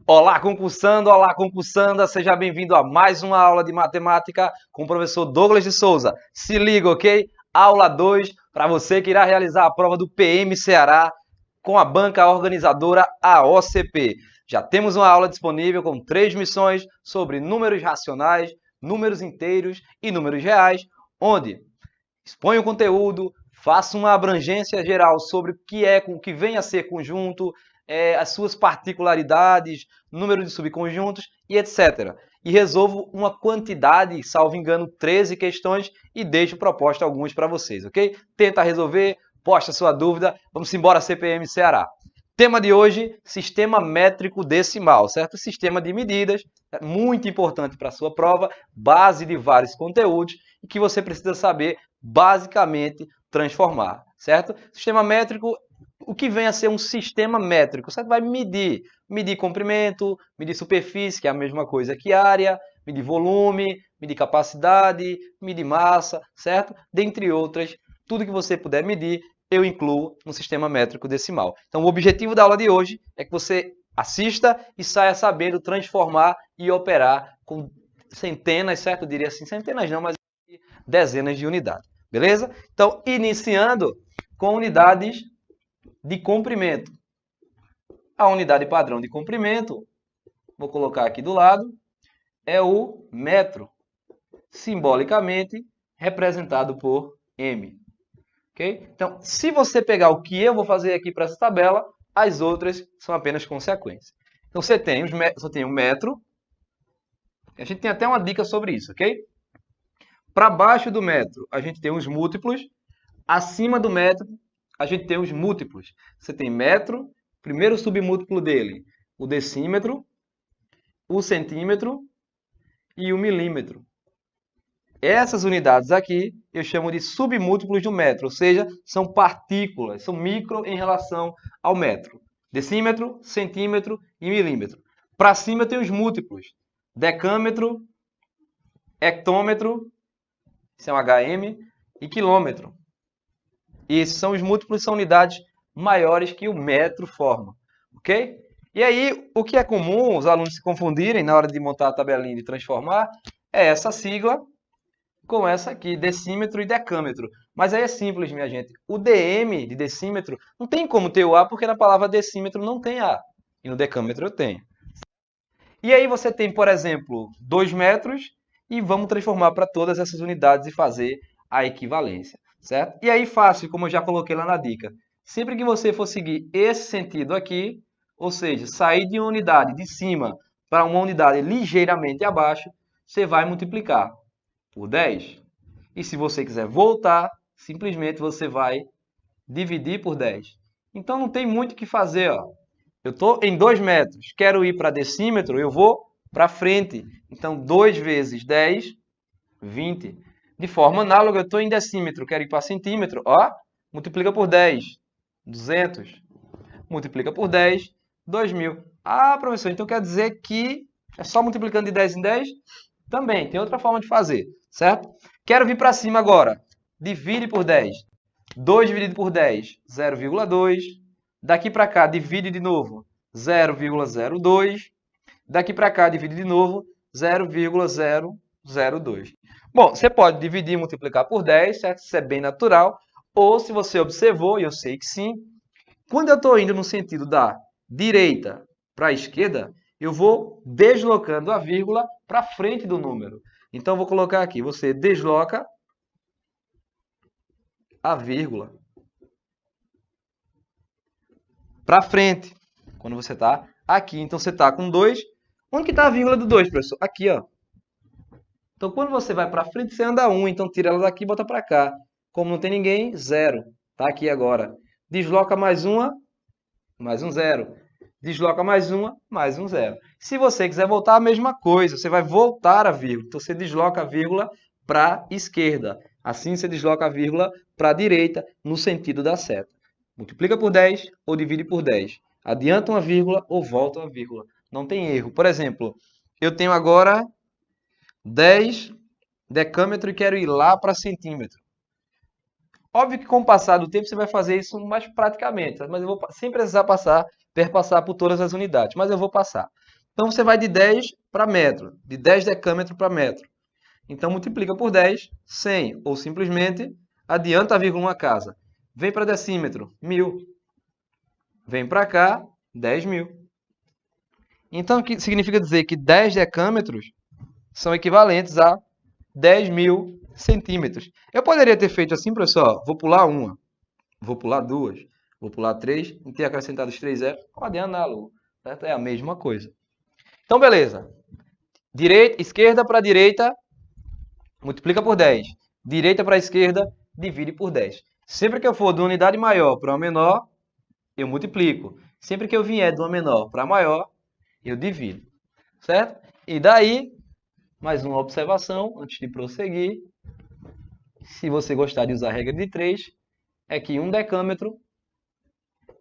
Olá, concursanda, seja bem-vindo a mais uma aula de matemática com o professor Douglas de Souza. Se liga, ok? Aula 2, para você que irá realizar a prova do PM Ceará com a banca organizadora AOCP. Já temos uma aula disponível com 3 missões sobre números racionais, números inteiros e números reais, onde exponha o conteúdo, faça uma abrangência geral sobre o que vem a ser conjunto, as suas particularidades, número de subconjuntos e etc. E resolvo uma quantidade, salvo engano, 13 questões e deixo proposta algumas para vocês, ok? Tenta resolver, posta sua dúvida, vamos embora CPM Ceará. Tema de hoje, sistema métrico decimal, certo? Sistema de medidas, é muito importante para a sua prova, base de vários conteúdos e que você precisa saber basicamente transformar, certo? Sistema métrico, o que vem a ser um sistema métrico? Você vai medir comprimento, medir superfície, que é a mesma coisa que área, medir volume, medir capacidade, medir massa, certo? Dentre outras, tudo que você puder medir, eu incluo no sistema métrico decimal. Então, o objetivo da aula de hoje é que você assista e saia sabendo transformar e operar com centenas, certo? Eu diria assim, centenas não, mas dezenas de unidades, beleza? Então, iniciando com unidades de comprimento. A unidade padrão de comprimento, vou colocar aqui do lado, é o metro, simbolicamente representado por M. Okay? Então, se você pegar o que eu vou fazer aqui para essa tabela, as outras são apenas consequências. Então, você tem o metro, a gente tem até uma dica sobre isso, ok? Para baixo do metro, a gente tem os múltiplos, acima do metro, a gente tem os múltiplos. Você tem metro, primeiro submúltiplo dele, o decímetro, o centímetro e o milímetro. Essas unidades aqui eu chamo de submúltiplos do metro, ou seja, são partículas, são micro em relação ao metro. Decímetro, centímetro e milímetro. Para cima tem os múltiplos, decâmetro, hectômetro, isso é um HM, e quilômetro. E esses são os múltiplos, são unidades maiores que o metro forma, ok? E aí, o que é comum os alunos se confundirem na hora de montar a tabelinha de transformar é essa sigla com essa aqui, decímetro e decâmetro. Mas aí é simples, minha gente. O DM de decímetro não tem como ter o A, porque na palavra decímetro não tem A. E no decâmetro eu tenho. E aí você tem, por exemplo, 2 metros e vamos transformar para todas essas unidades e fazer a equivalência, certo? E aí fácil, como eu já coloquei lá na dica. Sempre que você for seguir esse sentido aqui, ou seja, sair de uma unidade de cima para uma unidade ligeiramente abaixo, você vai multiplicar por 10. E se você quiser voltar, simplesmente você vai dividir por 10. Então não tem muito o que fazer, ó. Eu estou em 2 metros, quero ir para decímetro, eu vou para frente. Então, 2 vezes 10, 20. De forma análoga, eu estou em decímetro, quero ir para centímetro. Ó, multiplica por 10, 200. Multiplica por 10, 2.000. Ah, professor, então quer dizer que é só multiplicando de 10 em 10? Também, tem outra forma de fazer, certo? Quero vir para cima agora. Divide por 10. 2 dividido por 10, 0,2. Daqui para cá, divide de novo, 0,02. Daqui para cá, divide de novo, 0,002. Bom, você pode dividir e multiplicar por 10, certo? Isso é bem natural. Ou, se você observou, e eu sei que sim, quando eu estou indo no sentido da direita para a esquerda, eu vou deslocando a vírgula para frente do número. Então, eu vou colocar aqui, você desloca a vírgula para frente, quando você está aqui. Então, você está com 2. Onde que está a vírgula do 2, professor? Aqui, ó. Então, quando você vai para frente, você anda 1. Então, tira ela daqui e bota para cá. Como não tem ninguém, 0. Está aqui agora. Desloca mais uma, mais um 0. Desloca mais uma, mais um 0. Se você quiser voltar, a mesma coisa. Você vai voltar a vírgula. Então, você desloca a vírgula para a esquerda. Assim, você desloca a vírgula para a direita, no sentido da seta. Multiplica por 10 ou divide por 10. Adianta uma vírgula ou volta uma vírgula. Não tem erro. Por exemplo, eu tenho agora 10 decâmetro e quero ir lá para centímetro. Óbvio que com o passar do tempo você vai fazer isso mais praticamente, mas eu vou sem precisar perpassar por todas as unidades, mas eu vou passar. Então você vai de 10 para metro, de 10 decâmetro para metro. Então multiplica por 10, 100, ou simplesmente adianta a vírgula uma casa. Vem para decímetro, 1000. Vem para cá, 10.000. Então, o que significa dizer que 10 decâmetros são equivalentes a 10.000 centímetros. Eu poderia ter feito assim, professor, vou pular uma, vou pular duas, vou pular três, e ter acrescentado os 3 zeros. Pode análogo, certo? É a mesma coisa. Então, beleza. Esquerda para direita, multiplica por 10. Direita para esquerda, divide por 10. Sempre que eu for de uma unidade maior para uma menor, eu multiplico. Sempre que eu vier de uma menor para maior, eu divido. Certo? E daí, mais uma observação antes de prosseguir. Se você gostar de usar a regra de 3, é que 1 decâmetro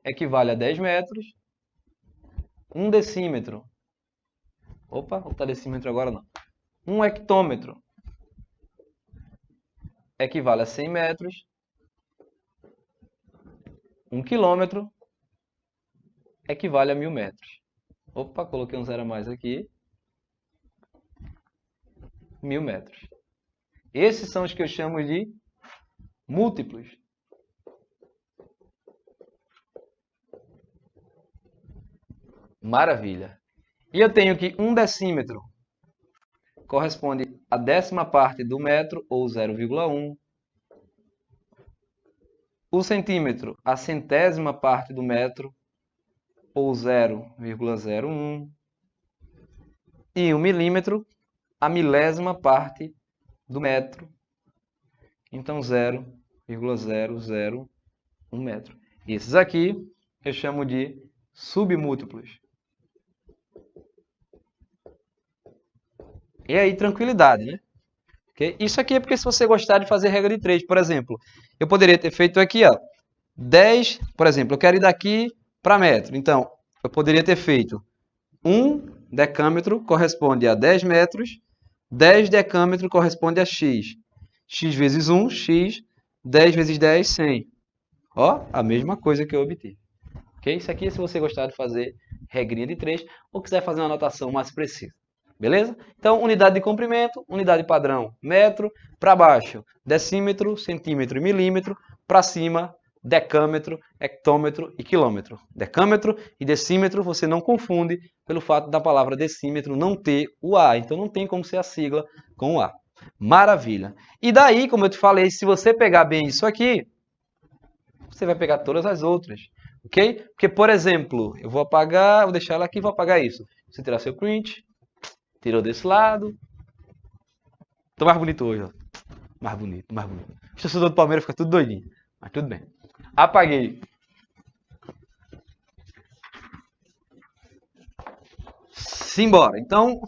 equivale a 10 metros. 1 decímetro. Opa, não está decímetro agora não. 1 hectômetro equivale a 100 metros. 1 quilômetro equivale a 1000 metros. Opa, coloquei um zero a mais aqui. 1000 metros. Esses são os que eu chamo de múltiplos. Maravilha. E eu tenho que 1 decímetro corresponde à 10ª parte do metro, ou 0,1. O centímetro, a 100ª parte do metro, ou 0,01. E o milímetro, a 1000ª parte do metro. Então, 0,001 metro. Esses aqui eu chamo de submúltiplos. E aí, tranquilidade, né? Okay? Isso aqui é porque se você gostar de fazer regra de 3, por exemplo, eu poderia ter feito aqui, ó, 10, por exemplo, eu quero ir daqui para metro. Então, eu poderia ter feito 1 decâmetro corresponde a 10 metros, 10 decâmetro corresponde a x. X vezes 1, x, 10 vezes 10, 100. Ó, a mesma coisa que eu obtive. Ok? Isso aqui é se você gostar de fazer regrinha de 3 ou quiser fazer uma anotação mais precisa. Beleza? Então, unidade de comprimento, unidade padrão, metro, para baixo, decímetro, centímetro e milímetro, para cima, decâmetro, hectômetro e quilômetro. Decâmetro e decímetro você não confunde pelo fato da palavra decímetro não ter o A. Então, não tem como ser a sigla com o A. Maravilha. E daí, como eu te falei, se você pegar bem isso aqui, você vai pegar todas as outras. Ok? Porque, por exemplo, eu vou apagar, vou deixar ela aqui e vou apagar isso. Você tirar seu print. Tirou desse lado. Tô mais bonito hoje, ó. Mais bonito, mais bonito. O torcedor do Palmeiras fica tudo doidinho. Mas tudo bem. Apaguei. Simbora. Então,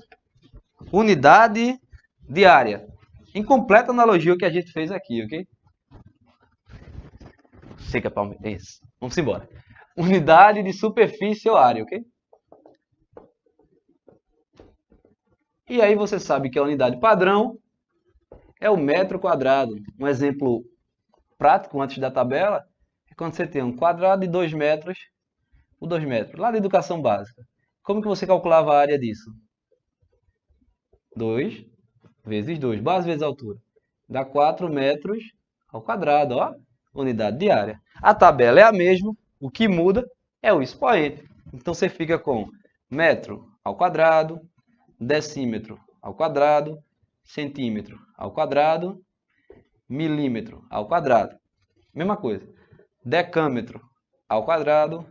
unidade de área. Em completa analogia ao que a gente fez aqui, ok? Sei que é palmeirense. Vamos embora. Unidade de superfície ou área, ok? E aí você sabe que a unidade padrão é o metro quadrado. Um exemplo prático antes da tabela é quando você tem um quadrado de 2 metros, o 2 metros, lá da educação básica. Como que você calculava a área disso? 2 vezes 2, base vezes altura. Dá 4 metros ao quadrado, ó, unidade de área. A tabela é a mesma, o que muda é o expoente. Então você fica com metro ao quadrado, decímetro ao quadrado, centímetro ao quadrado, milímetro ao quadrado. Mesma coisa. Decâmetro ao quadrado,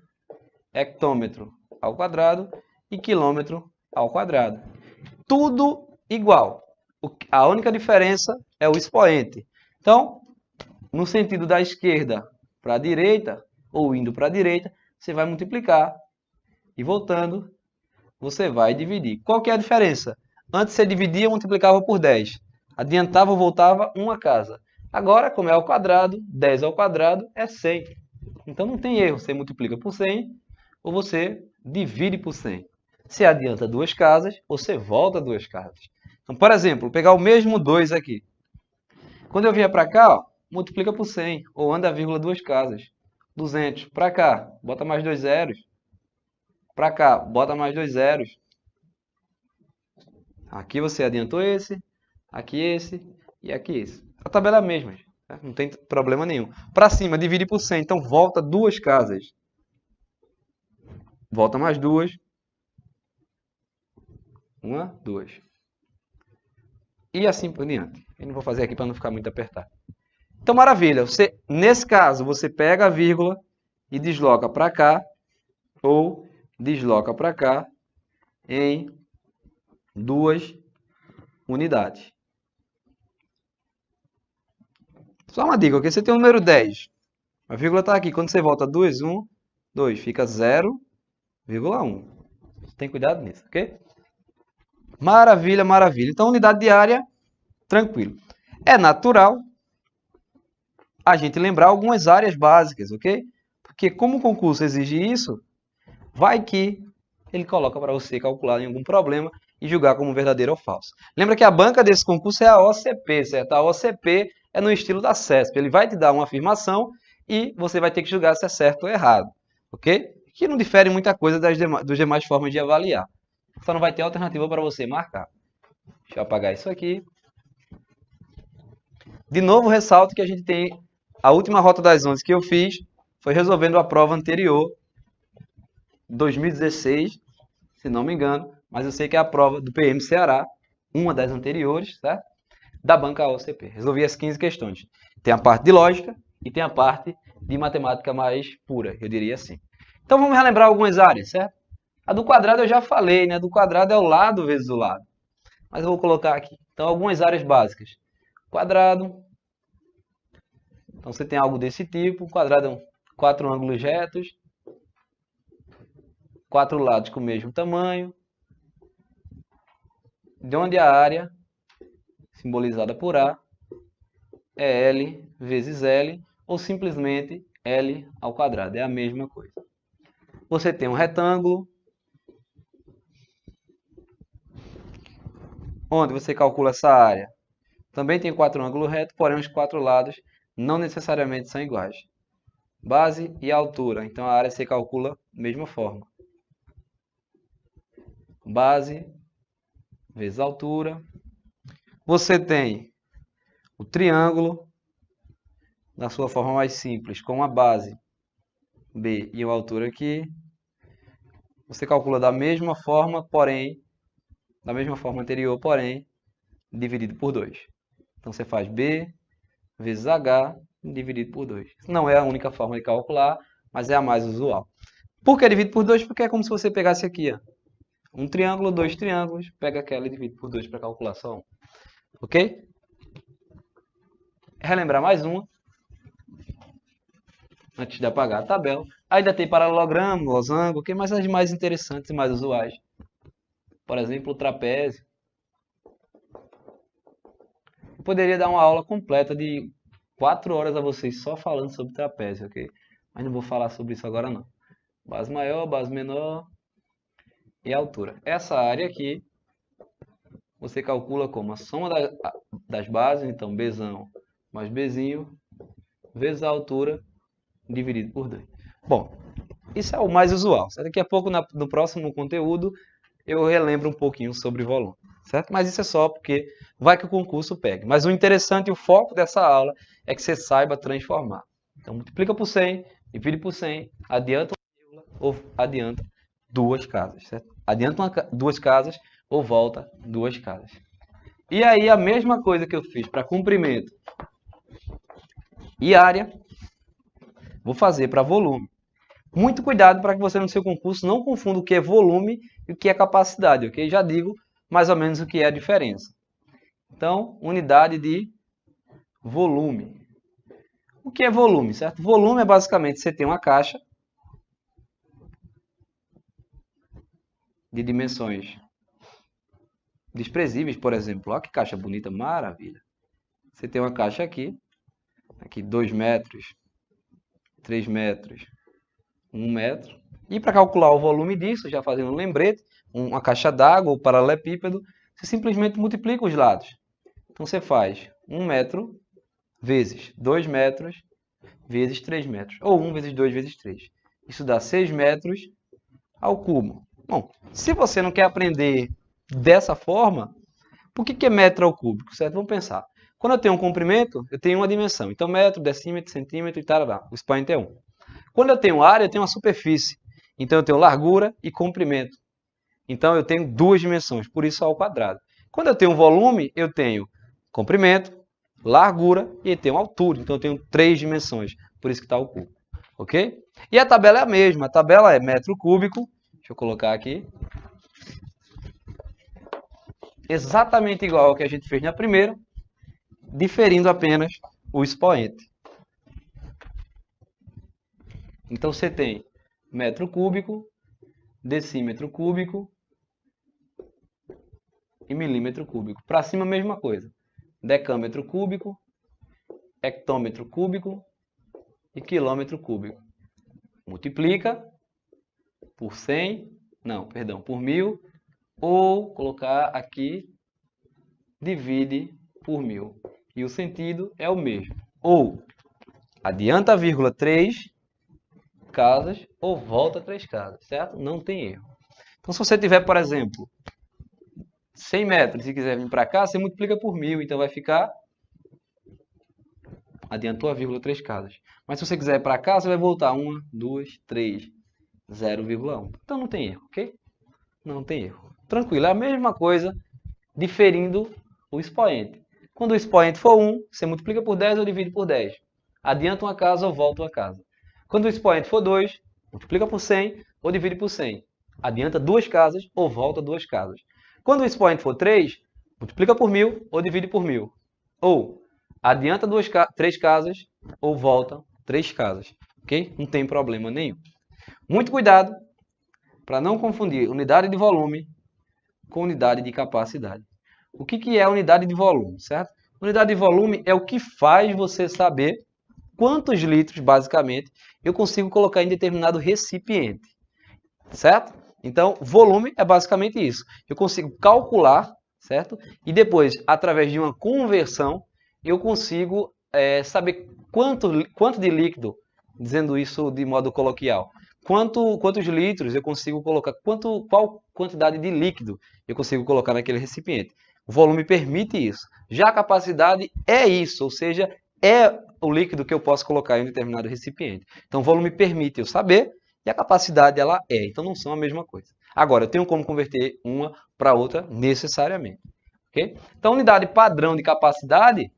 hectômetro ao quadrado e quilômetro ao quadrado. Tudo igual. A única diferença é o expoente. Então, no sentido da esquerda para a direita, ou indo para a direita, você vai multiplicar. E voltando, você vai dividir. Qual que é a diferença? Antes você dividia, multiplicava por 10. Adiantava ou voltava uma casa. Agora, como é ao quadrado, 10 ao quadrado é 100. Então não tem erro. Você multiplica por 100 ou você divide por 100. Você adianta 2 casas ou você volta 2 casas. Então, por exemplo, vou pegar o mesmo 2 aqui. Quando eu vier para cá, ó, multiplica por 100, ou anda a vírgula duas casas. 200. Para cá, bota mais 2 zeros. Para cá, bota mais 2 zeros. Aqui você adiantou esse, aqui esse e aqui esse. A tabela é a mesma, tá? Não tem problema nenhum. Para cima, divide por 100, então volta duas casas. Volta mais duas. Uma, duas. E assim por diante. Eu não vou fazer aqui para não ficar muito apertado. Então, maravilha. Nesse caso, você pega a vírgula e desloca para cá, ou desloca para cá em duas unidades. Só uma dica, ok? Você tem o número 10. A vírgula está aqui. Quando você volta 2, 1, 2, fica 0,1. Tem cuidado nisso, ok? Maravilha, maravilha. Então, unidade diária, tranquilo. É natural a gente lembrar algumas áreas básicas, ok? Porque como o concurso exige isso, vai que ele coloca para você calcular em algum problema e julgar como verdadeiro ou falso. Lembra que a banca desse concurso é a OCP, certo? A OCP é no estilo da CESP. Ele vai te dar uma afirmação e você vai ter que julgar se é certo ou errado, ok? Que não difere muita coisa das demais formas de avaliar. Só não vai ter alternativa para você marcar. Deixa eu apagar isso aqui. De novo, ressalto que a gente tem a última Rota das 11 que eu fiz foi resolvendo a prova anterior, 2016, se não me engano, mas eu sei que é a prova do PM Ceará, uma das anteriores, certo? Da banca OCP. Resolvi as 15 questões. Tem a parte de lógica e tem a parte de matemática mais pura, eu diria assim. Então vamos relembrar algumas áreas, certo? A do quadrado eu já falei, né? Do quadrado é o lado vezes o lado. Mas eu vou colocar aqui. Então, algumas áreas básicas. Quadrado. Então, você tem algo desse tipo. Quadrado é 4 ângulos retos. 4 lados com o mesmo tamanho. De onde a área, simbolizada por A, é L vezes L, ou simplesmente L ao quadrado. É a mesma coisa. Você tem um retângulo, onde você calcula essa área. Também tem 4 ângulos retos, porém os 4 lados não necessariamente são iguais. Base e altura. Então a área você calcula da mesma forma. Base vezes altura. Você tem o triângulo, na sua forma mais simples, com a base B e a altura aqui. Você calcula da mesma forma, porém, da mesma forma anterior, porém, dividido por 2. Então, você faz B vezes H dividido por 2. Não é a única forma de calcular, mas é a mais usual. Por que dividido por 2? Porque é como se você pegasse aqui, ó, um triângulo, 2 triângulos, pega aquela e divide por 2 para calcular só um. Ok? Relembrar mais uma. Antes de apagar a tabela. Ainda tem paralelogramo, losango, ok? Mas as mais interessantes e mais usuais. Por exemplo, o trapézio. Eu poderia dar uma aula completa de 4 horas a vocês só falando sobre trapézio, ok? Mas não vou falar sobre isso agora não. Base maior, base menor e altura. Essa área aqui, você calcula como a soma das bases, então Bzão mais Bzinho, vezes a altura, dividido por 2. Bom, isso é o mais usual. Certo? Daqui a pouco, no próximo conteúdo, eu relembro um pouquinho sobre volume. Certo? Mas isso é só porque vai que o concurso pegue. Mas o interessante e o foco dessa aula é que você saiba transformar. Então, multiplica por 100, divide por 100, adianta uma vírgula ou adianta duas casas. Certo? Adianta duas casas ou volta duas casas. E aí, a mesma coisa que eu fiz para comprimento e área, vou fazer para volume. Muito cuidado para que você no seu concurso não confunda o que é volume e o que é capacidade, ok? Já digo mais ou menos o que é a diferença. Então, unidade de volume. O que é volume, certo? Volume é basicamente você tem uma caixa de dimensões desprezíveis, por exemplo. Olha que caixa bonita, maravilha. Você tem uma caixa aqui 2 metros, 3 metros, 1 metro. E para calcular o volume disso, já fazendo um lembrete, uma caixa d'água ou paralelepípedo, você simplesmente multiplica os lados. Então você faz 1 metro vezes 2 metros vezes 3 metros. Ou 1 vezes 2 vezes 3. Isso dá 6 metros ao cubo. Bom, se você não quer aprender dessa forma, por que é metro ao cúbico, certo? Vamos pensar. Quando eu tenho um comprimento, eu tenho uma dimensão. Então, metro, decímetro, centímetro e tarará. O expoente é 1. Quando eu tenho área, eu tenho uma superfície. Então, eu tenho largura e comprimento. Então, eu tenho duas dimensões, por isso ao quadrado. Quando eu tenho um volume, eu tenho comprimento, largura e tenho altura. Então, eu tenho 3 dimensões, por isso que está o cubo. Ok? E a tabela é a mesma. A tabela é metro cúbico. Deixa eu colocar aqui. Exatamente igual ao que a gente fez na primeira, diferindo apenas o expoente. Então, você tem metro cúbico, decímetro cúbico e milímetro cúbico. Para cima, a mesma coisa. Decâmetro cúbico, hectômetro cúbico e quilômetro cúbico. Multiplica por 100, não, perdão, por 1000, ou colocar aqui, divide por 1000. E o sentido é o mesmo. Ou adianta a vírgula 3 casas ou volta 3 casas, certo? Não tem erro. Então, se você tiver, por exemplo, 100 metros e quiser vir para cá, você multiplica por 1000, então vai ficar... Adiantou a vírgula 3 casas. Mas se você quiser ir para cá, você vai voltar 1, 2, 3, 0,1. Então não tem erro, ok? Não tem erro. Tranquilo, é a mesma coisa, diferindo o expoente. Quando o expoente for 1, você multiplica por 10 ou divide por 10. Adianta uma casa ou volta uma casa. Quando o expoente for 2, multiplica por 100 ou divide por 100. Adianta 2 casas ou volta 2 casas. Quando o expoente for 3, multiplica por 1000 ou divide por 1000. Ou adianta 3 casas ou volta 3 casas. Ok? Não tem problema nenhum. Muito cuidado para não confundir unidade de volume com unidade de capacidade. O que é unidade de volume, certo? Unidade de volume é o que faz você saber quantos litros, basicamente, eu consigo colocar em determinado recipiente, certo? Então, volume é basicamente isso. Eu consigo calcular, certo? E depois, através de uma conversão, eu consigo saber quanto de líquido, dizendo isso de modo coloquial, quantos litros eu consigo colocar, qual quantidade de líquido eu consigo colocar naquele recipiente. O volume permite isso. Já a capacidade é isso, ou seja, é o líquido que eu posso colocar em um determinado recipiente. Então, o volume permite eu saber e a capacidade ela é. Então, não são a mesma coisa. Agora, eu tenho como converter uma para outra necessariamente. Okay? Então, a unidade padrão de capacidade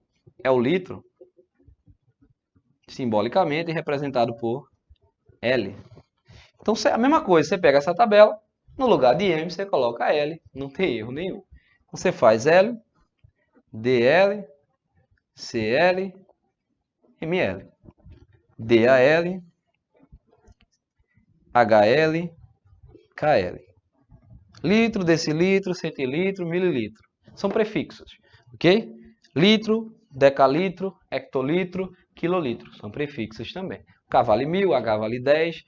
é o litro, simbolicamente representado por L. Então, a mesma coisa, você pega essa tabela, no lugar de M, você coloca L, não tem erro nenhum. Então, você faz L, DL, CL, ML, DAL, HL, KL. Litro, decilitro, centilitro, mililitro. São prefixos, ok? Litro, decalitro, hectolitro, quilolitro. São prefixos também. K vale 1000, H vale 10,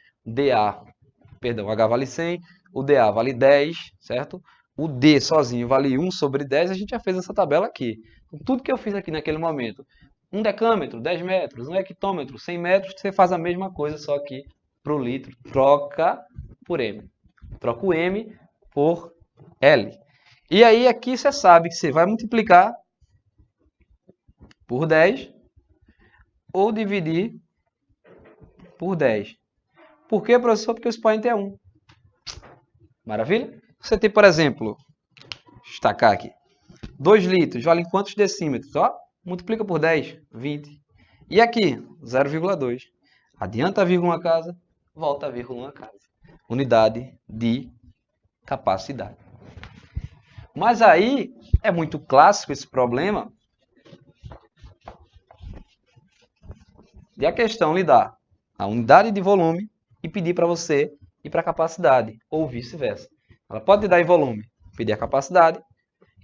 H vale 100, o DA vale 10, certo? O D sozinho vale 1 sobre 10, a gente já fez essa tabela aqui. Tudo que eu fiz aqui naquele momento, 1 decâmetro, 10 metros, 1 hectômetro, 100 metros, você faz a mesma coisa, só que para o litro, troca por M. Troca o M por L. E aí aqui você sabe que você vai multiplicar por 10 ou dividir por 10. Por quê, professor? Porque o expoente é 1. Maravilha? Você tem, por exemplo, destacar aqui, 2 litros valem quantos decímetros? Ó, multiplica por 10, 20. E aqui, 0,2. Adianta a vírgula uma casa, volta a vírgula uma casa. Unidade de capacidade. Mas aí é muito clássico esse problema de a questão lhe dar a unidade de volume e pedir para você ir para a capacidade, ou vice-versa. Ela pode te dar em volume, pedir a capacidade,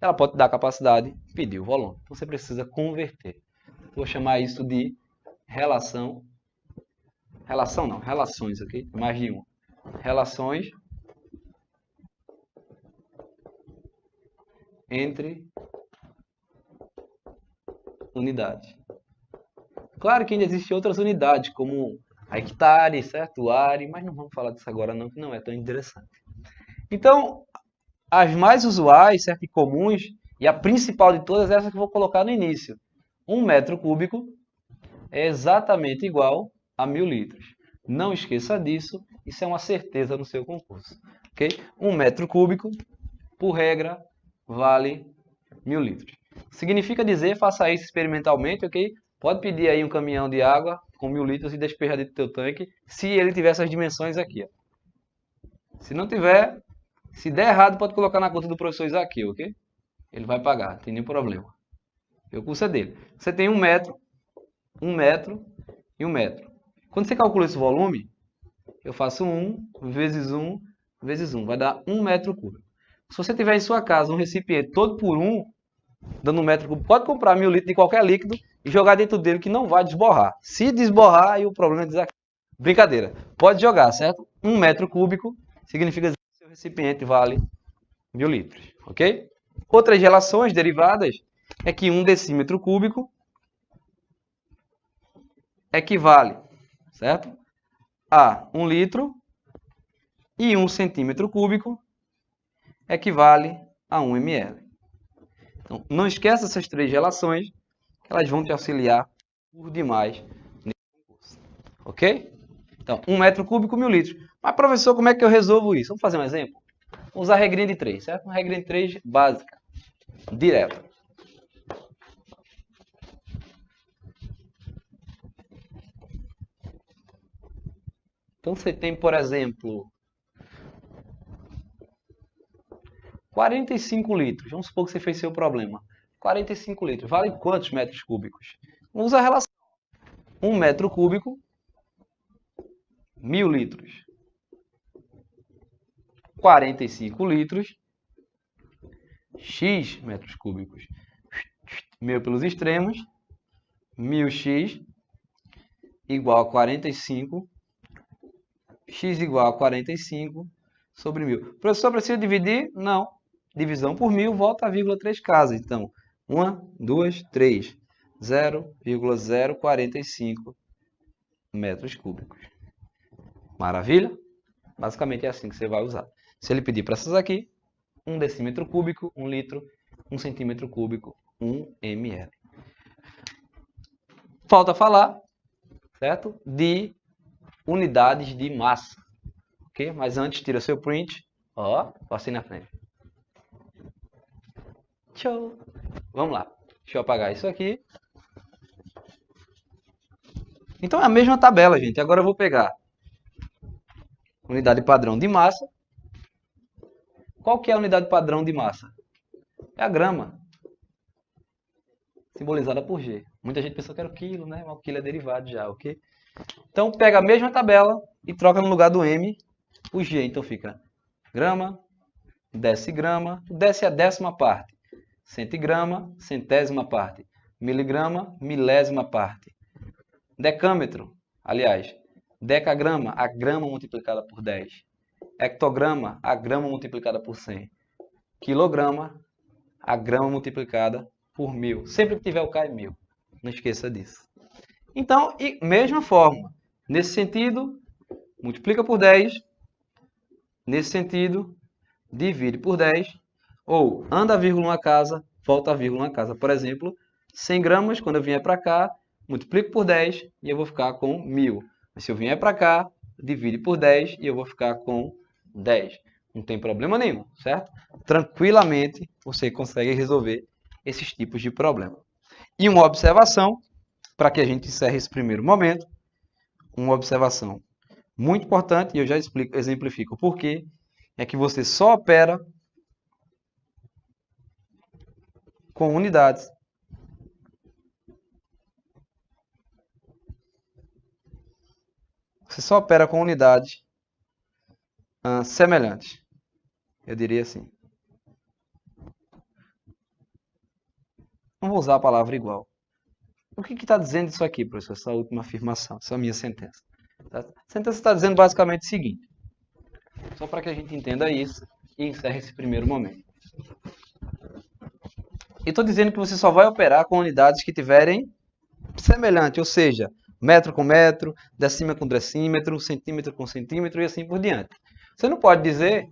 ela pode te dar a capacidade, pedir o volume. Então você precisa converter. Vou chamar isso de relação. Relação não, relações, ok? Mais de uma. Relações entre unidades. Claro que ainda existem outras unidades, como a hectare, certo? Are, mas não vamos falar disso agora não, que não é tão interessante. Então, as mais usuais, certo? E comuns, e a principal de todas, é essa que eu vou colocar no início. 1 metro cúbico é exatamente igual a 1000 litros. Não esqueça disso, isso é uma certeza no seu concurso. Ok? 1 metro cúbico, por regra, vale 1000 litros. Significa dizer, faça isso experimentalmente, ok? Pode pedir aí um caminhão de água com 1000 litros e despejar dentro do teu tanque, se ele tiver essas dimensões aqui. Ó. Se não tiver, se der errado, pode colocar na conta do professor Isaac, ok? Ele vai pagar, não tem nenhum problema. O curso é dele. Você tem 1 metro e 1 metro. Quando você calcula esse volume, eu faço 1 vezes 1 vezes 1. Vai dar 1 metro cúbico. Se você tiver em sua casa um recipiente todo por 1, dando 1 metro cúbico, pode comprar 1000 litros de qualquer líquido e jogar dentro dele que não vai desborrar. Se desborrar, aí o problema é desacreditar. Brincadeira. Pode jogar, certo? 1 metro cúbico significa que o seu recipiente vale 1000 litros. Ok? Outras relações derivadas é que 1 decímetro cúbico equivale, certo? A 1 litro e 1 centímetro cúbico equivale a 1 ml. Então, não esqueça essas três relações, elas vão te auxiliar por demais nesse concurso. Ok? Então, 1 metro cúbico, 1000 litros. Mas, professor, como é que eu resolvo isso? Vamos fazer um exemplo? Vamos usar a regrinha de 3, certo? Uma regrinha de 3 básica, direta. Então, você tem, por exemplo, 45 litros. Vamos supor que você fez seu problema. 45 litros. Vale quantos metros cúbicos? Vamos usar a relação. 1 metro cúbico, 1000 litros. 45 litros, x metros cúbicos. 1000 pelos extremos. 1000x igual a 45. X igual a 45 sobre 1000. O professor precisa dividir? Não. Divisão por 1000, volta a vírgula 3 casas. Então, 1, 2, 3. 0,045 metros cúbicos. Maravilha? Basicamente é assim que você vai usar. Se ele pedir para essas aqui, 1 decímetro cúbico, 1 litro, 1 centímetro cúbico, 1 ml. Falta falar, certo? De unidades de massa. Ok? Mas antes, tira seu print. Ó, passei na frente. Show! Vamos lá. Deixa eu apagar isso aqui. Então é a mesma tabela, gente. Agora eu vou pegar unidade padrão de massa. Qual que é a unidade padrão de massa? É a grama. Simbolizada por G. Muita gente pensou que era o quilo, né? Mas o quilo é derivado já, ok? Então pega a mesma tabela e troca no lugar do M o G. Então fica grama, decigrama, desce a décima parte. Centigrama, centésima parte. Miligrama, milésima parte. Decâmetro, aliás, decagrama, a grama multiplicada por 10. Hectograma, a grama multiplicada por 100. Quilograma, a grama multiplicada por 1000. Sempre que tiver o K é 1000. Não esqueça disso. Então, e mesma forma. Nesse sentido, multiplica por 10. Nesse sentido, divide por 10. Ou anda a vírgula uma casa, volta a vírgula uma casa. Por exemplo, 100 gramas, quando eu vier para cá, multiplico por 10 e eu vou ficar com 1000. Mas se eu vier para cá, divide por 10 e eu vou ficar com 10. Não tem problema nenhum, certo? Tranquilamente você consegue resolver esses tipos de problema. E uma observação, para que a gente encerre esse primeiro momento, uma observação muito importante, e eu já exemplifico o porquê, é que você só opera com unidades semelhantes. Eu diria assim. Não vou usar a palavra igual. O que está dizendo isso aqui, professor? Essa última afirmação, essa minha sentença. A sentença está dizendo basicamente o seguinte. Só para que a gente entenda isso e encerre esse primeiro momento. E estou dizendo que você só vai operar com unidades que tiverem semelhante, ou seja, metro com metro, decímetro com decímetro, centímetro com centímetro e assim por diante. Você não pode dizer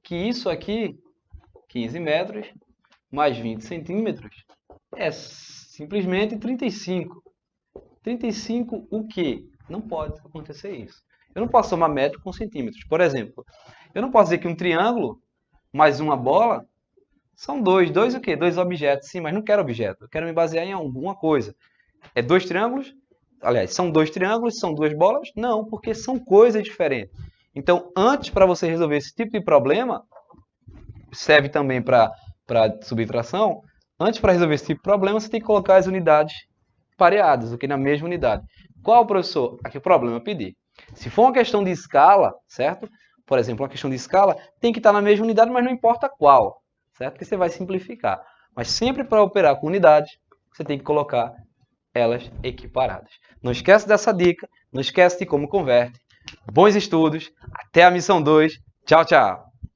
que isso aqui, 15 metros, mais 20 centímetros, é simplesmente 35. 35 o quê? Não pode acontecer isso. Eu não posso somar metro com centímetros. Por exemplo, eu não posso dizer que um triângulo mais uma bola são dois. Dois o quê? Dois objetos. Sim, mas não quero objeto. Eu quero me basear em alguma coisa. É dois triângulos? Aliás, são dois triângulos? São duas bolas? Não, porque são coisas diferentes. Então, antes, para você resolver esse tipo de problema, serve também para subtração, antes para resolver esse tipo de problema, você tem que colocar as unidades pareadas, ok? Na mesma unidade. Qual, professor? Aqui o problema é pedir. Se for uma questão de escala, certo? Por exemplo, uma questão de escala, tem que estar na mesma unidade, mas não importa qual, certo? Que você vai simplificar. Mas sempre para operar com unidades, você tem que colocar elas equiparadas. Não esquece dessa dica, não esquece de como converte. Bons estudos, até a missão 2. Tchau, tchau!